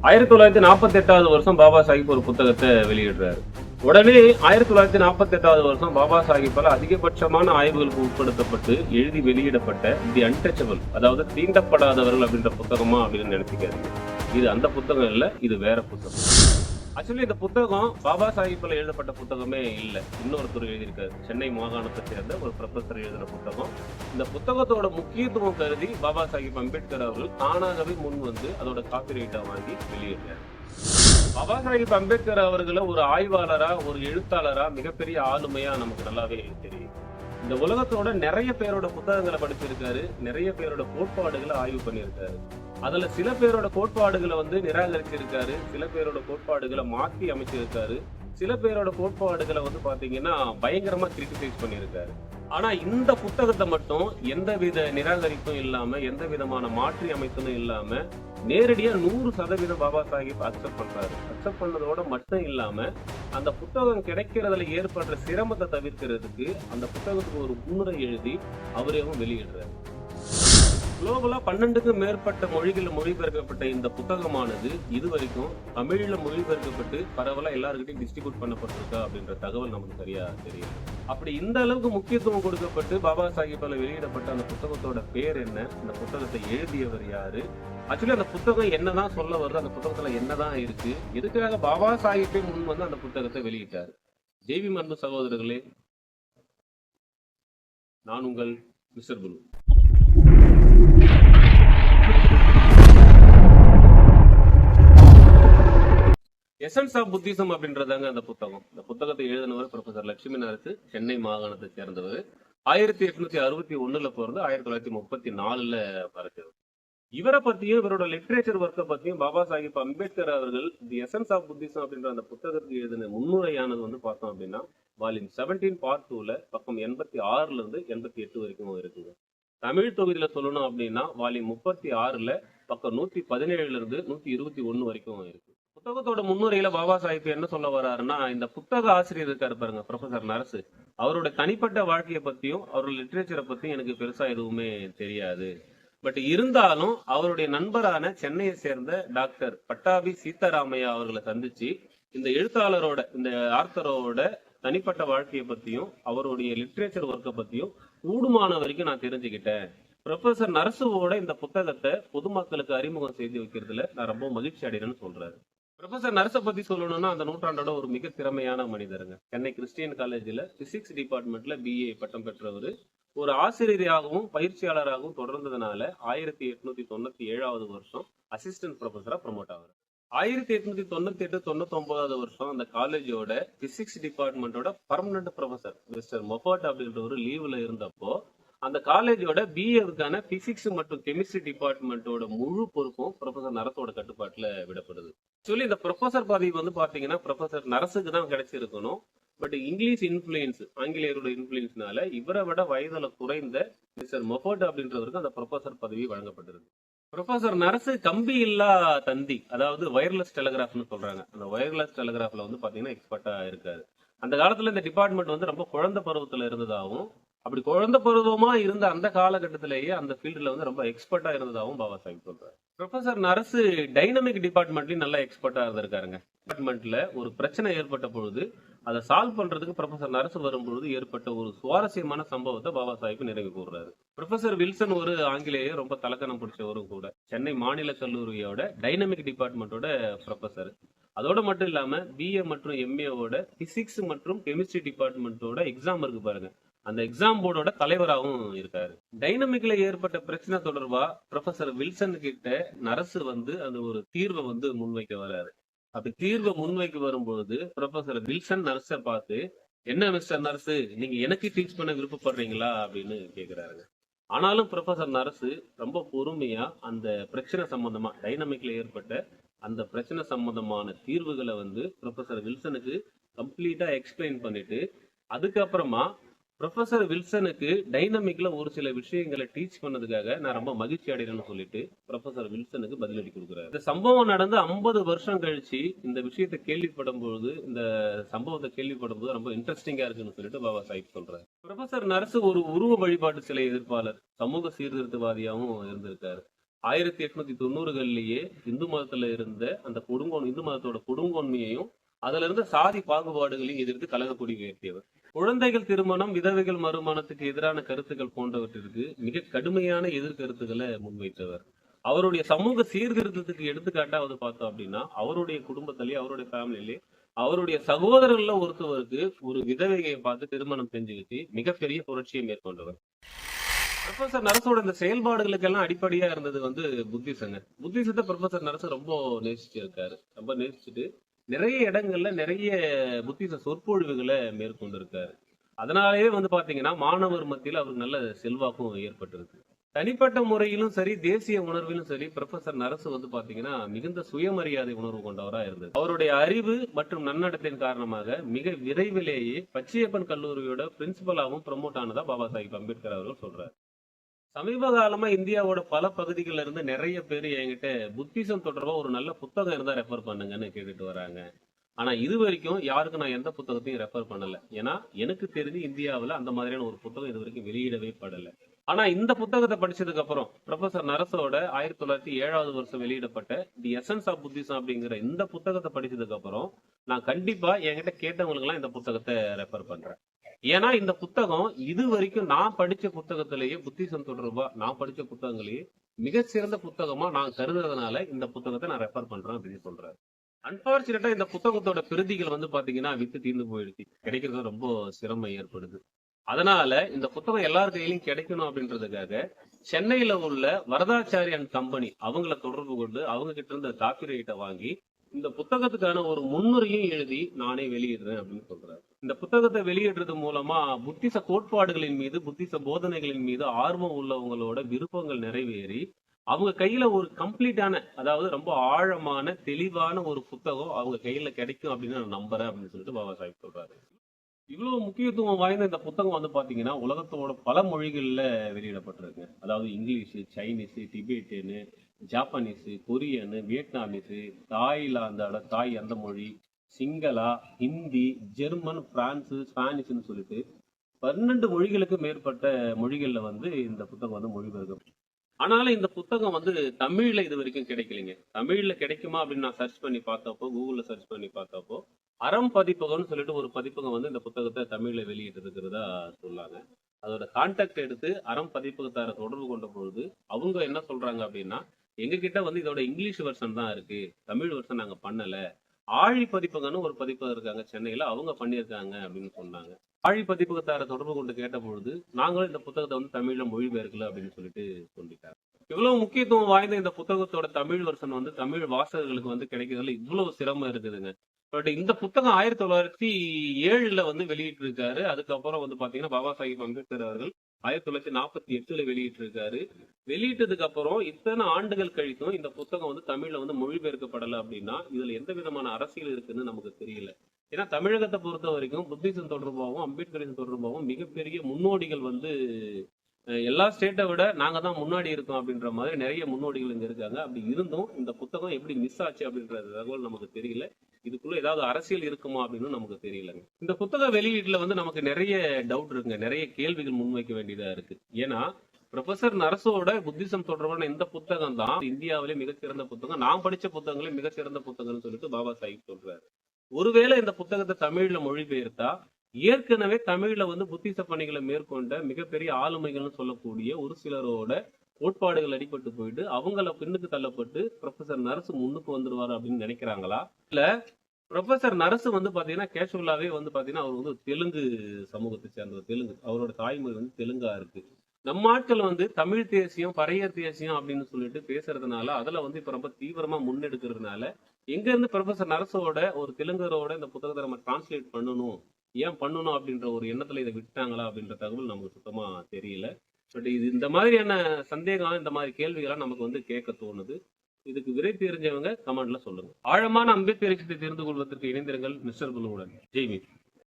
1948வது வருஷம் பாபா சாஹிப் ஒரு புத்தகத்தை வெளியிடுறாரு. உடனே 1948வது வருஷம் பாபா சாஹிப்பால் அதிகபட்சமான ஆய்வுகளுக்கு உட்படுத்தப்பட்டு எழுதி வெளியிடப்பட்ட தி அன்டச்சபிள், அதாவது தீண்டப்படாதவர்கள் அப்படின்ற புத்தகமா அப்படின்னு நினைச்சுக்காதீங்க. இது அந்த புத்தகம் இல்லை, இது வேற புத்தகம். ஆக்சுவலி இந்த புத்தகம் பாபா சாஹிப்பால் எழுதப்பட்ட புத்தகமே இல்லை, இன்னொருத்தர் எழுதியிருக்காரு. சென்னை மாகாணத்தை சேர்ந்த ஒரு ப்ரொஃபஸர் எழுதின புத்தகம். இந்த புத்தகத்தோட முக்கியத்துவம் கருதி பாபா சாஹிப் அம்பேத்கர் அவர்கள் தானாகவே முன் வந்து அதோட காப்பிரைட்டை வாங்கி வெளியிட்டார். பாபா சாஹிப் அம்பேத்கர் அவர்களை ஒரு ஆய்வாளரா, ஒரு எழுத்தாளரா, மிகப்பெரிய ஆளுமையா நமக்கு நல்லாவே தெரியும். இந்த உலகத்தோட நிறைய பேரோட புத்தகங்களை படிச்சிருக்காரு, நிறைய பேரோட கோட்பாடுகளை ஆய்வு பண்ணியிருக்காரு. அதுல சில பேரோட கோட்பாடுகளை நிராகரிச்சிருக்காரு, சில பேரோட கோட்பாடுகளை மாற்றி அமைச்சிருக்காரு, சில பேரோட கோட்பாடுகளை பாத்தீங்கன்னா பயங்கரமா கிரிட்டிசைஸ் பண்ணியிருக்காரு. ஆனா இந்த புத்தகத்தை மட்டும் எந்தவித நிராகரிப்பும் இல்லாம, எந்த விதமான மாற்றி அமைப்பும் இல்லாம நேரடியா 100% பாபா சாஹிப் அக்செப்ட் பண்றாரு. அக்செப்ட் பண்ணதோட மட்டும் இல்லாம அந்த புத்தகம் கிடைக்கிறதுல ஏற்படுற சிரமத்தை தவிர்க்கிறதுக்கு அந்த புத்தகத்துக்கு ஒரு முன்னுரை எழுதி அவரையும் வெளியிடுறாரு. குளோபலா 12க்கும் மேற்பட்ட மொழிகளில் மொழிபெயர்க்கப்பட்ட இந்த புத்தகமானது இதுவரைக்கும் தமிழ்ல மொழிபெயர்க்கப்பட்டு பரவலா எல்லாருக்கிட்டையும் டிஸ்ட்ரிபியூட் பண்ணப்பட்டிருக்கா அப்படின்ற தகவல் நமக்கு சரியா தெரியும். அப்படி இந்த அளவுக்கு முக்கியத்துவம் கொடுக்கப்பட்டு பாபா சாஹிப்பால வெளியிடப்பட்ட அந்த புத்தகத்தோட பேர் என்ன, அந்த புத்தகத்தை எழுதியவர் யாரு, ஆக்சுவலி அந்த புத்தகம் என்னதான் சொல்ல வருது, அந்த புத்தகத்துல என்னதான் இருக்கு, எதுக்காக பாபா சாஹிப்பே முன் வந்து அந்த புத்தகத்தை வெளியிட்டாரு? ஜெய்வி அன்பு சகோதரர்களே, நான் உங்கள் mister Guru. Essence of Buddhism அப்படின்றதாங்க அந்த புத்தகம். இந்த புத்தகத்தை எழுதினவர் ப்ரொஃபசர் லட்சுமி நரசு, சென்னை மாகாணத்தை சேர்ந்தவர். 1861 பிறந்து 1934 மறைச்சவர். இவரை பத்தியும் இவரோட லிட்ரேச்சர் ஒர்க்கை பத்தியும் பாபா சாஹிப் அம்பேத்கர் அவர்கள் தி எசன்ஸ் ஆஃப் புத்திசம் அப்படின்ற அந்த புத்தகத்துக்கு எழுதின முன்னுரையானது பார்த்தோம் அப்படின்னா வால்யூம் 17 பார்ட் 2ல பக்கம் 86ல இருந்து 88 வரைக்கும் இருக்குங்க. தமிழ் தொகுதியில சொல்லணும் அப்படின்னா வால்யூம் 36ல பக்கம் 117ல இருந்து 121 வரைக்கும் இருக்கு. புத்தகத்தோட முன்னுரையில பாபா சாஹிப் என்ன சொல்ல வர்றாருன்னா, இந்த புத்தக ஆசிரியர் இருக்காரு பாருங்க, ப்ரொஃபசர் நரசு, அவரோட தனிப்பட்ட வாழ்க்கையை பத்தியும் அவரோட லிட்ரேச்சரை பத்தியும் எனக்கு பெருசா எதுவுமே தெரியாது. பட் இருந்தாலும் அவருடைய நண்பரான சென்னையை சேர்ந்த டாக்டர் பட்டாபி சீதாராமையா அவர்களை சந்திச்சு இந்த எழுத்தாளரோட, இந்த ஆர்த்தரோட தனிப்பட்ட வாழ்க்கையை பத்தியும் அவருடைய லிட்ரேச்சர் ஒர்க்கை பத்தியும் கூடுமான வரைக்கும் நான் தெரிஞ்சுக்கிட்டேன். ப்ரொஃபசர் நரசுவோட இந்த புத்தகத்தை பொதுமக்களுக்கு அறிமுகம் செய்து வைக்கிறதுல நான் ரொம்ப மகிழ்ச்சி அடைகிறேன்னு சொல்றாரு. ப்ரொஃபசர் நரசை பத்தி சொல்லணும்னா அந்த நூற்றாண்டோட ஒரு மிக திறமையான மனிதருங்க. சென்னை கிறிஸ்டியன் காலேஜில் பிசிக்ஸ் டிபார்ட்மெண்ட்ல BA பட்டம் பெற்றவர். ஒரு ஆசிரியராகவும் பயிற்சியாளராகவும் தொடர்ந்ததுனால 1897வது வருஷம் அசிஸ்டன்ட் ப்ரொஃபஸரா ப்ரமோட் ஆகிறார். 1898-99வது வருஷம் அந்த காலேஜோட பிசிக்ஸ் டிபார்ட்மெண்டோட பர்மனன்ட் ப்ரொஃபசர் மிஸ்டர் மொஃபர்ட் அப்படின்ற ஒரு லீவ்ல இருந்தப்போ அந்த காலேஜோட BAவுக்கான பிசிக்ஸ் மற்றும் கெமிஸ்ட்ரி டிபார்ட்மெண்டோட முழு பொறுப்பும் ப்ரொஃபசர் நரசோட கட்டுப்பாட்டுல விடப்படுது. ஆக்சுவலி இந்த ப்ரொஃபசர் பதவி பாத்தீங்கன்னா ப்ரொஃபசர் நரசுக்கு தான் கிடைச்சிருக்கணும். பட் இங்கிலீஷ் இன்ஃபுளுயன்ஸ், ஆங்கிலேயரோட இன்ஃபுளுயன்ஸ்னால இவரை விட வயதுல குறைந்த மிஸ்டர் மொஃபர்ட் அப்படின்றவருக்கு அந்த ப்ரொஃபசர் பதவி வழங்கப்பட்டிருக்கு. ப்ரொஃபசர் நரசு கம்பி இல்லா தந்தி, அதாவது வயர்லெஸ் டெலிகிராஃப்னு சொல்றாங்க, அந்த வயர்லெஸ் டெலிகிராஃப்ல பாத்தீங்கன்னா எக்ஸ்பர்ட்டா இருக்காரு. அந்த காலத்துல இந்த டிபார்ட்மெண்ட் ரொம்ப குழந்தை பருவத்துல இருந்ததாகவும், அப்படி குழந்தை பருவமா இருந்த அந்த காலகட்டத்திலேயே அந்த ஃபீல்டுல ரொம்ப எக்ஸ்பர்ட்டா இருந்ததாகவும் பாபா சாஹிப் சொல்றாரு. ப்ரொஃபசர் நரசு டைனமிக் டிபார்ட்மெண்ட்லயும் நல்லா எக்ஸ்பர்ட்டா இருந்திருக்காருங்க. டிபார்ட்மெண்ட்ல ஒரு பிரச்சனை ஏற்பட்ட பொழுது அதை சால்வ் பண்றதுக்கு ப்ரொஃபசர் நரசு வரும்பொழுது ஏற்பட்ட ஒரு சுவாரஸ்யமான சம்பவத்தை பாபா சாஹிப் நினைவு கூறுறாரு. ப்ரொஃபசர் வில்சன் ஒரு ஆங்கிலேயர், ரொம்ப தலக்கணம் பிடிச்சவரும் கூட. சென்னை மாநில கல்லூரியோட டைனமிக் டிபார்ட்மெண்டோட ப்ரொஃபசர். அதோட மட்டும் இல்லாம BA மற்றும் MAவோட பிசிக்ஸ் மற்றும் கெமிஸ்ட்ரி டிபார்ட்மெண்டோட எக்ஸாம் இருக்கு பாருங்க, அந்த எக்ஸாம் போர்டோட தலைவராகவும் இருக்காரு. டைனமிக்ல ஏற்பட்ட பிரச்சனை தொடர்பா ப்ரொஃபசர் வில்சன் கிட்ட நரசு அந்த ஒரு தீர்வை முன்வைக்க வராரு. அப்படி தீர்வை முன்வைக்க வரும்போது ப்ரொஃபசர் வில்சன் நர்ஸை பார்த்து, என்ன மிஸ்டர் நர்ஸு, நீங்க எனக்கு டீச் பண்ண விருப்பப்படுறீங்களா அப்படின்னு கேக்குறாருங்க. ஆனாலும் ப்ரொஃபசர் நரசு ரொம்ப பொறுமையா அந்த பிரச்சனை சம்பந்தமா, டைனமிக்ல ஏற்பட்ட அந்த பிரச்சனை சம்பந்தமான தீர்வுகளை ப்ரொஃபசர் வில்சனுக்கு கம்ப்ளீட்டா எக்ஸ்பிளைன் பண்ணிட்டு, அதுக்கப்புறமா ப்ரொஃபசர் வில்சனுக்கு டைனமிக்ல ஒரு சில விஷயங்களை டீச் பண்ணதுக்காக நான் ரொம்ப மகிழ்ச்சி அடைகிறேன்னு சொல்லிட்டு ப்ரொஃபசர் வில்சனுக்கு பதிலடி கொடுக்குறாரு. இந்த சம்பவம் நடந்து 50 வருஷம் கழிச்சு இந்த விஷயத்தை கேள்விப்படும் பொழுது, இந்த சம்பவத்தை கேள்விப்படும் போது ரொம்ப இன்ட்ரெஸ்டிங்கா இருக்குன்னு சொல்லிட்டு பாபா சாஹிப் சொல்றாரு. ப்ரொஃபசர் நரசு ஒரு உருவ வழிபாட்டு சிலை எதிர்ப்பாளர், சமூக சீர்திருத்தவாதியாகவும் இருந்திருக்காரு. 1890களிலேயே இந்து மதத்துல இருந்த அந்த இந்து மதத்தோட கொடுங்கோன்மையையும் அதுல இருந்த சாதி பாகுபாடுகளையும் எதிர்த்து கழக கொடி உயர்த்தியவர். குழந்தைகள் திருமணம், விதவைகள் மறுமணத்துக்கு எதிரான கருத்துக்கள் போன்றவற்றிற்கு மிக கடுமையான எதிர்கருத்துக்களை முன்வைத்தவர். அவருடைய சமூக சீர்திருத்தத்துக்கு எடுத்துக்காட்டாவது பார்த்தோம் அப்படின்னா, அவருடைய குடும்பத்திலேயே, அவருடைய ஃபேமிலியிலே அவருடைய சகோதரர்கள்ல ஒருத்தவருக்கு ஒரு விதவையை பார்த்து திருமணம் செஞ்சு வச்சு மிகப்பெரிய புரட்சியை மேற்கொண்டவர். ப்ரொஃபசர் நரசோட இந்த செயல்பாடுகளுக்கெல்லாம் அடிப்படையா இருந்தது புத்திசங்க. புத்திசத்தை ப்ரொஃபசர் நரசு ரொம்ப நேசிச்சிருக்காரு. ரொம்ப நேசிச்சுட்டு நிறைய இடங்கள்ல நிறைய புத்திச சொற்பொழிவுகளை மேற்கொண்டிருக்காரு. அதனாலேயே பாத்தீங்கன்னா மாணவர் மத்தியில் அவருக்கு நல்ல செல்வாக்கும் ஏற்பட்டிருக்கு. தனிப்பட்ட முறையிலும் சரி, தேசிய உணர்விலும் சரி, ப்ரொஃபசர் நரசு பாத்தீங்கன்னா மிகுந்த சுயமரியாதை உணர்வு கொண்டவரா இருந்தது. அவருடைய அறிவு மற்றும் நன்னடத்தின் காரணமாக மிக விரைவிலேயே பச்சையப்பன் கல்லூரியோட பிரின்சிபலாகவும் ப்ரமோட் ஆனதா பாபா சாஹிப் அம்பேத்கர் அவர்கள் சொல்றாரு. சமீப காலமா இந்தியாவோட பல பகுதிகளில் இருந்து நிறைய பேர் என்கிட்ட புத்திசம் தொடர்பா ஒரு நல்ல புத்தகம் இருந்தா ரெஃபர் பண்ணுங்கன்னு கேட்டுட்டு வராங்க. ஆனா இது வரைக்கும் யாருக்கும் நான் எந்த புத்தகத்தையும் ரெஃபர் பண்ணல. ஏன்னா எனக்கு தெரிஞ்சு இந்தியாவில் அந்த மாதிரியான ஒரு புத்தகம் இது வரைக்கும் வெளியிடவே படல. ஆனா இந்த புத்தகத்தை படிச்சதுக்கு அப்புறம் ப்ரொஃபசர் நரசோட 1907 வெளியிடப்பட்ட தி எசன்ஸ் ஆஃப் புத்திசம் அப்படிங்கிற இந்த புத்தகத்தை படிச்சதுக்கு அப்புறம் நான் கண்டிப்பா என்கிட்ட கேட்டவங்களுக்கு எல்லாம் இந்த புத்தகத்தை ரெஃபர் பண்றேன். ஏன்னா இந்த புத்தகம் இது வரைக்கும் நான் படிச்ச புத்தகத்திலேயே புத்திசம் தொடர்பா நான் படிச்ச புத்தகங்களையே மிக சிறந்த புத்தகமா நான் கருதுறதுனால இந்த புத்தகத்தை நான் ரெஃபர் பண்றேன் அப்படின்னு சொல்றேன். அன்பார்ச்சுனேட்டா இந்த புத்தகத்தோட பிரதிகள் பாத்தீங்கன்னா வித்து தீர்ந்து போயிடுச்சு. கிடைக்கிறது ரொம்ப சிரமம் ஏற்படுது. அதனால இந்த புத்தகம் எல்லார் கையிலும் கிடைக்கணும் அப்படின்றதுக்காக சென்னையில உள்ள வரதாச்சாரி அண்ட் கம்பெனி அவங்கள தொடர்பு கொண்டு அவங்க கிட்ட இருந்து காப்பிரைட்டை வாங்கி இந்த புத்தகத்துக்கான ஒரு முன்னுரையும் எழுதி நானே வெளியிடுறேன் அப்படின்னு சொல்றாரு. இந்த புத்தகத்தை வெளியிடுறது மூலமா புத்திச கோட்பாடுகளின் மீது, புத்திச போதனைகளின் மீது ஆர்வம் உள்ளவங்களோட விருப்பங்கள் நிறைவேறி அவங்க கையில ஒரு கம்ப்ளீட்டான, அதாவது ரொம்ப ஆழமான தெளிவான ஒரு புத்தகம் அவங்க கையில கிடைக்கும் அப்படின்னு நான் நம்புறேன் அப்படின்னு சொல்லிட்டு பாபா சாஹிப் சொல்றாரு. இவ்வளவு முக்கியத்துவம் வாய்ந்த இந்த புத்தகம் பாத்தீங்கன்னா உலகத்தோட பல மொழிகள்ல வெளியிடப்பட்டிருக்கு. அதாவது English, Chinese, Tibetan, Japanese, Korean, Vietnamese, தாய்லாந்தோட தாய் அந்த மொழி, சிங்களா, ஹிந்தி, ஜெர்மன், பிரான்ஸ், ஸ்பானிஷ்னு சொல்லிட்டு 12 மொழிகளுக்கு மேற்பட்ட மொழிகள்ல இந்த புத்தகம் மொழிபெயர்க்கும். ஆனாலும் இந்த புத்தகம் தமிழ்ல இது வரைக்கும் கிடைக்கலைங்க. தமிழ்ல கிடைக்குமா அப்படின்னு நான் சர்ச் பண்ணி பார்த்தப்போ, கூகுள்ல சர்ச் பண்ணி பார்த்தப்போ அறம் பதிப்பகம்னு சொல்லிட்டு ஒரு பதிப்பகம் இந்த புத்தகத்தை தமிழ்ல வெளியிட்டு இருக்கிறதா சொன்னாங்க. அதோட கான்டாக்ட் எடுத்து அறம் பதிப்பகத்தார தொடர்பு கொண்ட பொழுது அவங்க என்ன சொல்றாங்க அப்படின்னா, எங்க கிட்ட இதோட இங்கிலீஷ் வெர்ஷன் தான் இருக்கு, தமிழ் வெர்ஷன் நாங்க பண்ணல. ஆழி பதிப்பகம்னு ஒரு பதிப்பகம் இருக்காங்க சென்னையில, அவங்க பண்ணியிருக்காங்க அப்படின்னு சொன்னாங்க. ஆழி பதிப்பகத்தார தொடர்பு கொண்டு கேட்ட பொழுது நாங்களும் இந்த புத்தகத்தை தமிழ்ல மொழிபெயர்க்கல அப்படின்னு சொல்லிட்டு சொல்லிட்டாங்க. இவ்வளவு முக்கியத்துவம் வாய்ந்த இந்த புத்தகத்தோட தமிழ் வெர்ஷன் தமிழ் வாசகர்களுக்கு கிடைக்கிறதுல இவ்வளவு சிரமம் இருக்குதுங்க. பட் இந்த புத்தகம் 1907 வெளியிட்டு இருக்காரு. அதுக்கப்புறம் பாத்தீங்கன்னா பாபா சாஹிப் அம்பேத்கர் அவர்கள் 1948 வெளியிட்டு இருக்காரு. வெளியிட்டதுக்கு அப்புறம் இத்தனை ஆண்டுகள் கழித்தும் இந்த புத்தகம் தமிழ்ல மொழிபெயர்க்கப்படலை அப்படின்னா இதுல எந்த விதமான அரசியல் இருக்குன்னு நமக்கு தெரியல. ஏன்னா தமிழகத்தை பொறுத்த வரைக்கும் புத்திசம் தொடர்பாகவும் அம்பேத்கரின் தொடர்பாகவும் மிகப்பெரிய முன்னோடிகள் எல்லா ஸ்டேட்டை விட நாங்க தான் முன்னாடி இருக்கோம் அப்படின்ற மாதிரி நிறைய முன்னோடிகள் இங்க இருக்காங்க. அப்படி இருந்தும் இந்த புத்தகம் எப்படி மிஸ் ஆச்சு அப்படின்ற தகவல் நமக்கு தெரியல. இதுக்குள்ள ஏதாவது அரசியல் இருக்குமா அப்படின்னு நமக்கு தெரியலங்க. இந்த புத்தக வெளியீட்டுல நமக்கு நிறைய டவுட் இருக்குங்க, நிறைய கேள்விகள் முன்வைக்க வேண்டியதா இருக்கு. ஏன்னா ப்ரொஃபசர் நரசோட புத்திசம் தொடர்பான இந்த புத்தகம் தான் இந்தியாவிலே மிகச்சிறந்த புத்தகம், நான் படிச்ச புத்தகங்களே மிகச்சிறந்த புத்தகம்னு சொல்லிட்டு பாபா சாஹிப் சொல்றாரு. ஒருவேளை இந்த புத்தகத்தை தமிழ்ல மொழிபெயர்த்தா ஏற்கனவே தமிழ்ல புத்திச பணிகளை மேற்கொண்ட மிகப்பெரிய ஆளுமைகள்னு சொல்லக்கூடிய ஒரு சிலரோட கோட்பாடுகள் அடிபட்டு போயிட்டு அவங்கள பின்னுக்கு தள்ளப்பட்டு ப்ரொஃபசர் நரசு முன்னுக்கு வந்துருவாரு அப்படின்னு நினைக்கிறாங்களா? இல்ல ப்ரொஃபசர் நரசு பாத்தீங்கன்னா கேஷுவலாவே பாத்தீங்கன்னா அவர் தெலுங்கு சமூகத்தை சேர்ந்தவர். தெலுங்கு அவரோட தாய்மொழி தெலுங்கா இருக்கு. நம்ம ஆட்கள் தமிழ் தேசியம், பறையர் தேசியம் அப்படின்னு சொல்லிட்டு பேசுறதுனால அதுல இப்ப ரொம்ப தீவிரமா முன்னெடுக்கிறதுனால எங்க இருந்து ப்ரொஃபசர் நரசோட ஒரு தெலுங்கரோட இந்த புத்தகத்தை நம்ம டிரான்ஸ்லேட் பண்ணணும், ஏன் பண்ணணும் அப்படின்ற ஒரு எண்ணத்துல இதை விட்டாங்களா அப்படின்ற தகவல் நமக்கு சுத்தமா தெரியல. பட் இது இந்த மாதிரியான சந்தேகம், இந்த மாதிரி கேள்விகள்லாம் நமக்கு கேட்க தோணுது. இதுக்கு விரை தெரிஞ்சவங்க கமெண்ட்ல சொல்லுங்க. ஆழமான அம்பேத்கர் தெரிந்து கொள்வதற்கு இணைந்திருங்கள் மிஸ்டர் குழுவுடன். ஜெய்மி.